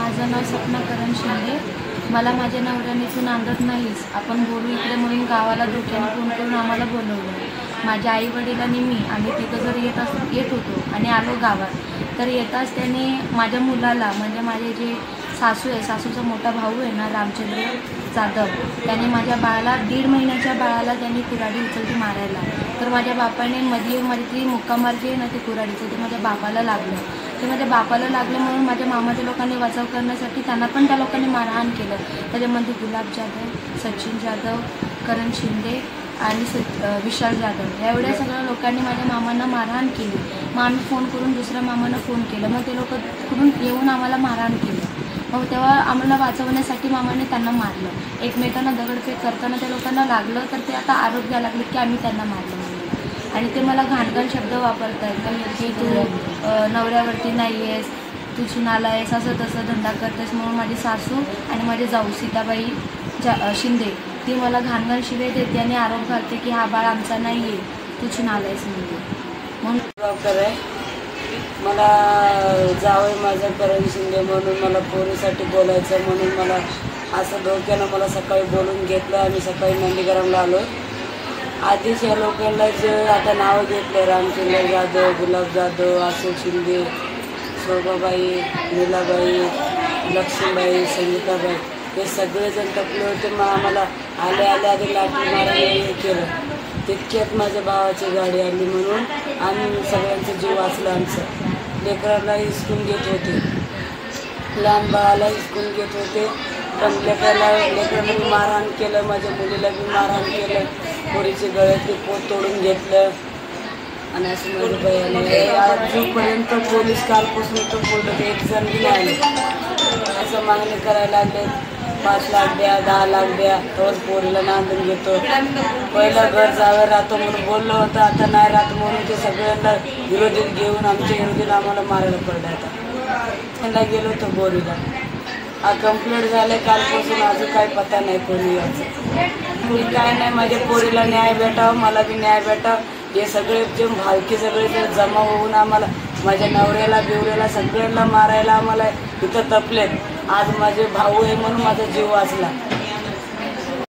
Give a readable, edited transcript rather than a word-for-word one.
माझं नाव सपना करण शिंदे। मला माझ्या नवऱ्याने तू नांदत नाहीस, आपण बोलू इकडे म्हणून गावाला धोक्याने फोन करून आम्हाला बोलवलं। माझ्या आई वडिलांनी मी आम्ही तिथं जर येत होतो आणि आलो गावात, तर येताच त्याने माझ्या मुलाला म्हणजे माझे जे सासू आहे, सासूचा मोठा भाऊ आहे ना रामचंद्र जाधव, त्याने माझ्या बाळाला 1.5 महिन्याच्या बाळाला त्यांनी कुऱ्हाडी उचलती मारायला। तर माझ्या बापाने मध्ये मुक्कामार जे ना ते कुऱ्हाडीचं ते माझ्या बापाला लागलं। ते माझ्या बापाला लागलं म्हणून माझ्या मामाच्या लोकांनी बचाव करण्यासाठी त्यांना पण त्या लोकांनी मारहाण केलं। त्याच्यामध्ये गुलाब जाधव, सचिन जाधव, करण शिंदे आणि विशाल जाधव एवढ्या सगळ्या लोकांनी माझ्या मामांना मारहाण केली। मग आम्ही फोन करून दुसऱ्या मामांना फोन केलं, मग ते लोक तिकडून येऊन आम्हाला मारहाण केलं। मग तेव्हा आम्हाला वाचवण्यासाठी मामाने त्यांना मारलं। एकमेकांना दगडफेक करताना त्या लोकांना लागलं, तर ते आता आरोप द्यायला लागले की आम्ही त्यांना मारलं म्हणून। आणि ते मला घाणघाण शब्द वापरत आहेत की तू नवऱ्यावरती नाही आहेस, तुझी नाला आहेस, असं तसं धंदा करतेस म्हणून माझी सासू आणि माझी जाऊ सीताबाई शिंदे ती मला घाणघाण शिवे देते आणि आरोप घालते की हा बाळ आमचा नाही आहे, तुझी नाला आहेस म्हणून। मला जावं माझं करण शिंदे म्हणून मला पोरीसाठी बोलायचं म्हणून मला असं धोक्यानं मला सकाळी बोलून घेतलं। आम्ही सकाळी नंदीग्रामला आलो। आधीच या लोकांना जे आता नावं घेतले, रामचंद्र जाधव, गुलाब जाधव, अशोक शिंदे, शोभाबाई, नीलाबाई, लक्ष्मीबाई, संगीताबाई हे सगळेजण टपले होते। मग आम्हाला आधी लाठी मारायला केलं। तितक्यात माझ्या भावाची गाडी आली म्हणून आम्ही सगळ्यांचं जीव वाचलं। आमचं लेकराला हिसकून घेत होते, लहान बाळाला हिसकून घेत होते, पण लेकराला मी मारहाण केलं, माझ्या मुलीला मी मारहाण केलं, पोरीची गळ्यातली पोत तोडून घेतलं। आणि असं माझ्या बहिणी आजपर्यंत पोलीस कालपासून तर बोलत एक जण बी नाही आले। असं मागणी करायला लागले, 5 लाख द्या, 10 लाख द्या, तोच पोरीला नांदून घेतो। पहिलं घर जावं राहतो म्हणून बोललं होतं, आता नाही राहत म्हणून ते सगळ्यांना विरोधीत घेऊन आमच्या विरोधीला आम्हाला मारायला पडलं। आता त्यांना गेलो होतो बोरीला, हा कंप्लीट झालं कालपासून, अजून काही पत्ता नाही कोणी यायचं। मी काय नाही, माझ्या पोरीला न्याय भेटावं, मला बी न्याय भेटावं। हे सगळे जे भालके सगळे जे जमा होऊन आम्हाला माझ्या नवऱ्याला बिवऱ्याला सगळ्यांना मारायला आम्हाला इथं तपलेत। आज माझे भाऊ आहे म्हणून माझा जीव वाचला।